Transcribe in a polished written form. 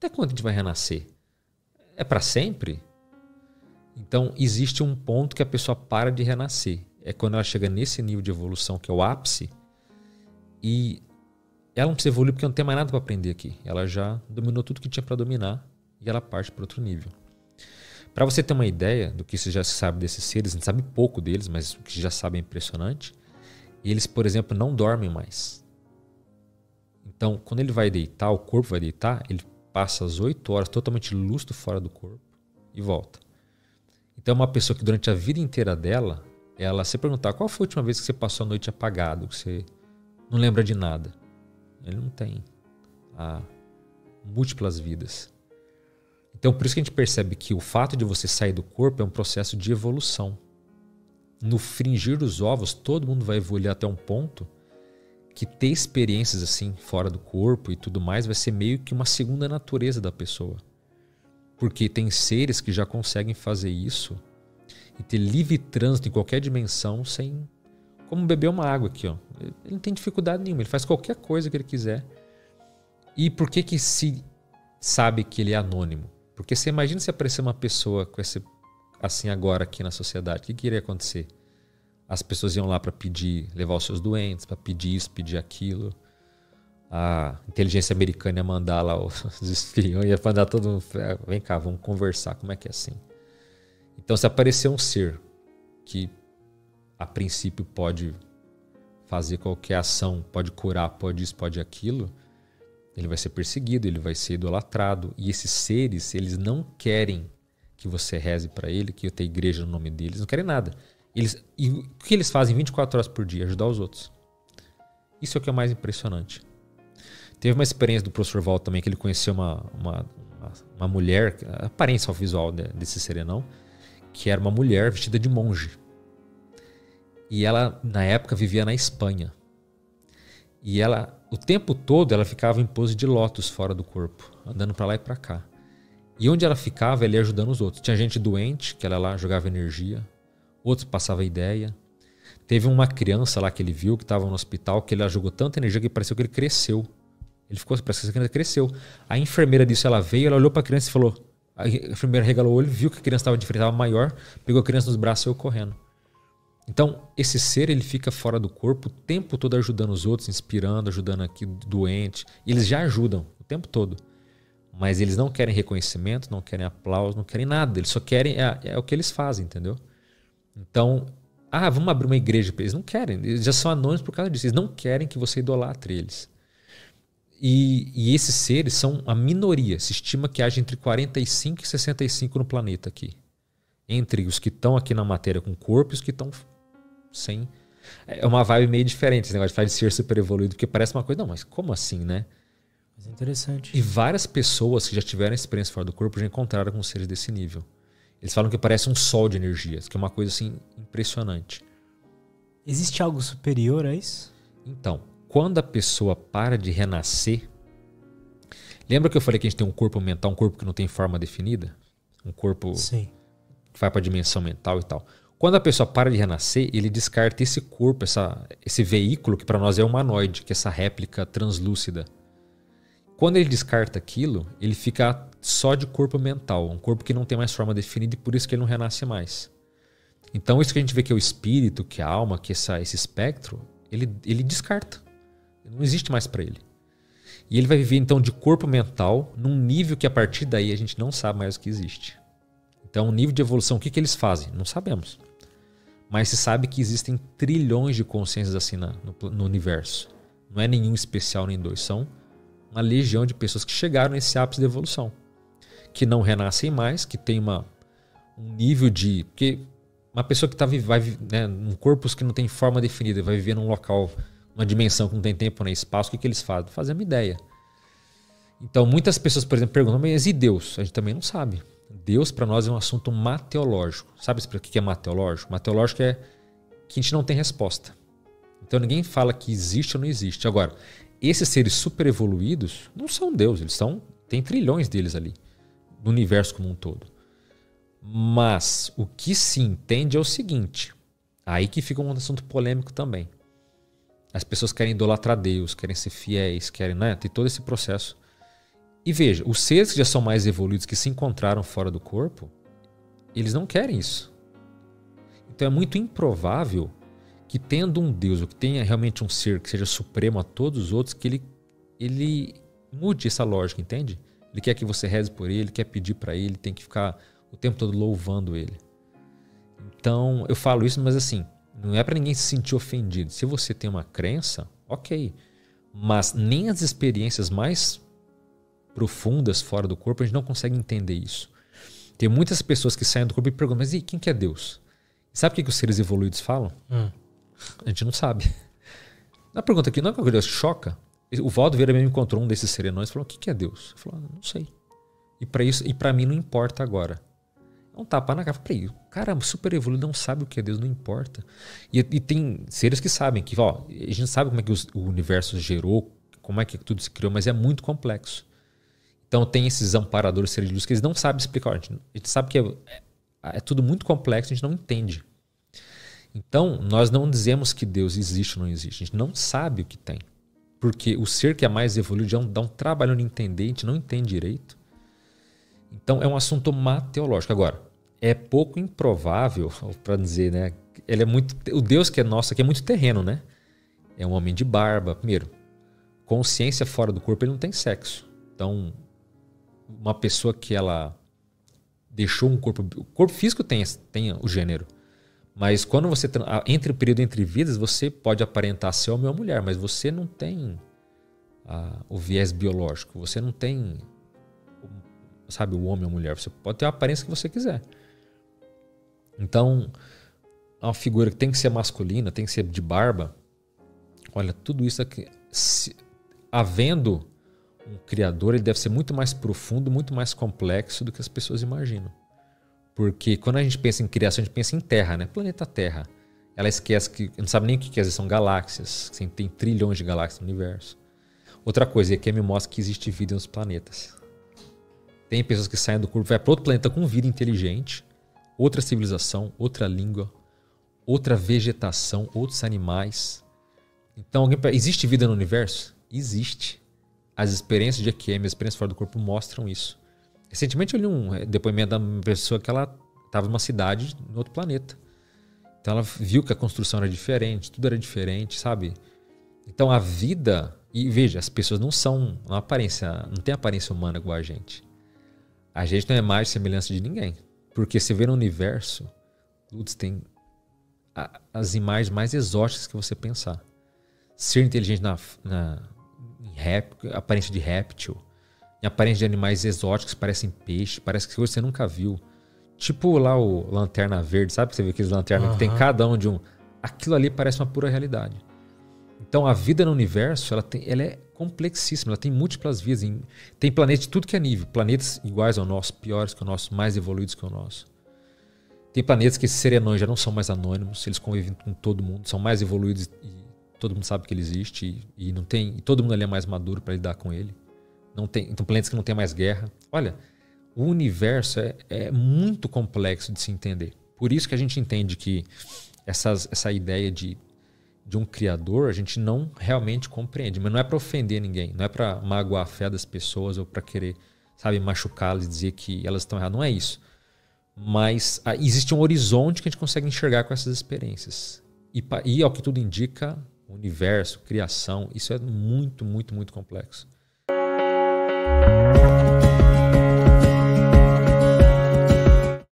Até quando a gente vai renascer? É para sempre? Então, existe um ponto que a pessoa para de renascer. É quando ela chega nesse nível de evolução, que é o ápice, e ela não precisa evoluir porque não tem mais nada para aprender aqui. Ela já dominou tudo que tinha para dominar e ela parte para outro nível. Para você ter uma ideia do que você já sabe desses seres, a gente sabe pouco deles, mas o que já sabe é impressionante. Eles, por exemplo, não dormem mais. Então, quando ele vai deitar, o corpo vai deitar, ele passa as 8 horas totalmente lúcido fora do corpo e volta. Então, uma pessoa que durante a vida inteira dela, ela se perguntar qual foi a última vez que você passou a noite apagado, que você não lembra de nada. Ele não tem múltiplas vidas. Então, por isso que a gente percebe que o fato de você sair do corpo é um processo de evolução. No fringir dos ovos, todo mundo vai evoluir até um ponto que ter experiências assim fora do corpo e tudo mais vai ser meio que uma segunda natureza da pessoa. Porque tem seres que já conseguem fazer isso e ter livre trânsito em qualquer dimensão sem... Como beber uma água aqui, ó. Ele não tem dificuldade nenhuma, ele faz qualquer coisa que ele quiser. E por que se sabe que ele é anônimo? Porque você imagina se aparecer uma pessoa com esse, assim agora aqui na sociedade, o que iria acontecer? As pessoas iam lá para pedir, levar os seus doentes, para pedir isso, pedir aquilo. A inteligência americana ia mandar lá os espiões, ia mandar todo mundo, vem cá, vamos conversar, como é que é assim? Então, se aparecer um ser que a princípio pode fazer qualquer ação, pode curar, pode isso, pode aquilo, ele vai ser perseguido, ele vai ser idolatrado. E esses seres, eles não querem que você reze para ele, que eu tenha igreja no nome deles, não querem nada. E o que eles fazem 24 horas por dia? Ajudar os outros. Isso é o que é mais impressionante. Teve uma experiência do professor Val também, que ele conheceu uma mulher, a aparência visual desse serenão, que era uma mulher vestida de monge. E ela, na época, vivia na Espanha. E ela, o tempo todo, ela ficava em pose de lótus fora do corpo, andando para lá e para cá. E onde ela ficava, ela ia ajudando os outros. Tinha gente doente, que ela lá jogava energia. Outros passavam ideia. Teve uma criança lá que ele viu, que estava no hospital, que ele jogou tanta energia que pareceu que ele cresceu. Ele ficou, parece que a criança cresceu. A enfermeira disse, ela veio, ela olhou para a criança e falou... A enfermeira regalou o olho, viu que a criança estava diferente, estava maior, pegou a criança nos braços e saiu correndo. Então, esse ser, ele fica fora do corpo o tempo todo ajudando os outros, inspirando, ajudando aqui doente. E eles já ajudam o tempo todo. Mas eles não querem reconhecimento, não querem aplauso, não querem nada. Eles só querem... É o que eles fazem, entendeu? Então, vamos abrir uma igreja para eles. Não querem. Eles já são anônimos por causa disso. Eles não querem que você idolatre eles. E esses seres são a minoria. Se estima que haja entre 45 e 65 no planeta aqui. Entre os que estão aqui na matéria com corpo e os que estão sem. É uma vibe meio diferente esse negócio de falar de ser super evoluído, porque parece uma coisa... Não, mas como assim, né? Mas é interessante. E várias pessoas que já tiveram experiência fora do corpo já encontraram com seres desse nível. Eles falam que parece um sol de energias, que é uma coisa assim impressionante. Existe algo superior a isso? Então, quando a pessoa para de renascer... Lembra que eu falei que a gente tem um corpo mental, um corpo que não tem forma definida? Um corpo Sim. que vai para a dimensão mental e tal. Quando a pessoa para de renascer, ele descarta esse corpo, esse veículo que para nós é humanoide, que é essa réplica translúcida. Quando ele descarta aquilo, ele fica só de corpo mental, um corpo que não tem mais forma definida e por isso que ele não renasce mais. Então isso que a gente vê que é o espírito, que é a alma, que esse espectro, ele descarta. Não existe mais para ele. E ele vai viver então de corpo mental num nível que a partir daí a gente não sabe mais o que existe. Então o nível de evolução, o que eles fazem? Não sabemos. Mas se sabe que existem trilhões de consciências assim no universo. Não é nenhum especial nem dois, são uma legião de pessoas que chegaram nesse ápice de evolução. Que não renascem mais, que tem um nível de... Porque uma pessoa que vai num corpo que não tem forma definida, vai viver num local, uma dimensão que não tem tempo nem espaço, o que eles fazem? Fazem uma ideia. Então muitas pessoas, por exemplo, perguntam, mas e Deus? A gente também não sabe. Deus para nós é um assunto mateológico. Sabe o que é mateológico? Mateológico é que a gente não tem resposta. Então ninguém fala que existe ou não existe. Agora, esses seres super evoluídos não são Deus, tem trilhões deles ali, no universo como um todo. Mas o que se entende é o seguinte, aí que fica um assunto polêmico também. As pessoas querem idolatrar Deus, querem ser fiéis, querem, né, ter todo esse processo. E veja, os seres que já são mais evoluídos, que se encontraram fora do corpo, eles não querem isso. Então é muito improvável que, tendo um Deus, ou que tenha realmente um ser que seja supremo a todos os outros, que ele mude essa lógica, entende? Ele quer que você reze por ele, quer pedir para ele, tem que ficar o tempo todo louvando ele. Então, eu falo isso, mas assim, não é para ninguém se sentir ofendido. Se você tem uma crença, ok. Mas nem as experiências mais profundas fora do corpo, a gente não consegue entender isso. Tem muitas pessoas que saem do corpo e perguntam, mas e quem que é Deus? Sabe o que os seres evoluídos falam? A gente não sabe. Na pergunta aqui, não é que Deus choca? O Valdo Vieira me encontrou um desses serenões e falou, o que é Deus? Eu falei, não sei. E para mim não importa agora. É um tapa na cara. Peraí, o cara super evoluído não sabe o que é Deus, não importa. E tem seres que sabem que, ó, a gente sabe como é que o universo gerou, como é que tudo se criou, mas é muito complexo. Então tem esses amparadores seres de luz que eles não sabem explicar. A gente sabe que é tudo muito complexo, a gente não entende. Então nós não dizemos que Deus existe ou não existe. A gente não sabe o que tem. Porque o ser que é mais evoluído já dá um trabalho de entender, a gente não entende direito. Então é um assunto mateológico. Agora, é pouco improvável, para dizer, né? Ele é muito, o Deus que é nosso aqui é muito terreno, né? É um homem de barba. Primeiro, consciência fora do corpo, ele não tem sexo. Então, uma pessoa que ela deixou um corpo... O corpo físico tem o gênero. Mas quando você... Entre o período entre vidas, você pode aparentar ser homem ou mulher, mas você não tem o viés biológico. Você não tem... Sabe, o homem ou mulher. Você pode ter a aparência que você quiser. Então, uma figura que tem que ser masculina, tem que ser de barba. Olha, tudo isso aqui... Havendo um criador, ele deve ser muito mais profundo, muito mais complexo do que as pessoas imaginam. Porque quando a gente pensa em criação, a gente pensa em Terra, né? Planeta Terra. Ela esquece que... Não sabe nem o que é, são galáxias. Tem trilhões de galáxias no universo. Outra coisa, e aqui me mostra que existe vida nos planetas. Tem pessoas que saem do corpo, vai para outro planeta com vida inteligente, outra civilização, outra língua, outra vegetação, outros animais. Então, existe vida no universo? Existe. As experiências de EQM, as experiências fora do corpo mostram isso. Recentemente eu li um depoimento de uma pessoa que ela estava numa cidade, em outro planeta. Então ela viu que a construção era diferente, tudo era diferente, sabe? Então a vida... E veja, as pessoas não são uma aparência, não tem aparência humana igual a gente. A gente não é mais semelhança de ninguém. Porque você vê no universo, Lutz, tem as imagens mais exóticas que você pensar. Ser inteligente em aparência de réptil, em aparência de animais exóticos, parecem peixe, parece que você nunca viu. Tipo lá o Lanterna Verde, sabe que você vê aqueles lanternas que tem cada um de um... Aquilo ali parece uma pura realidade. Então a vida no universo, ela é complexíssima, ela tem múltiplas vidas. Tem planetas de tudo que é nível. Planetas iguais ao nosso, piores que o nosso, mais evoluídos que o nosso. Tem planetas que esses serenões já não são mais anônimos, eles convivem com todo mundo, são mais evoluídos e todo mundo sabe que ele existe e não tem, e todo mundo ali é mais maduro para lidar com ele. Não tem, então planetas que não tem mais guerra. Olha, o universo é muito complexo de se entender. Por isso que a gente entende que essa ideia de um criador a gente não realmente compreende. Mas não é para ofender ninguém, não é para magoar a fé das pessoas ou para querer, sabe, machucá-las e dizer que elas estão erradas. Não é isso. Mas existe um horizonte que a gente consegue enxergar com essas experiências. E ao que tudo indica, o universo, criação, isso é muito, muito, muito complexo.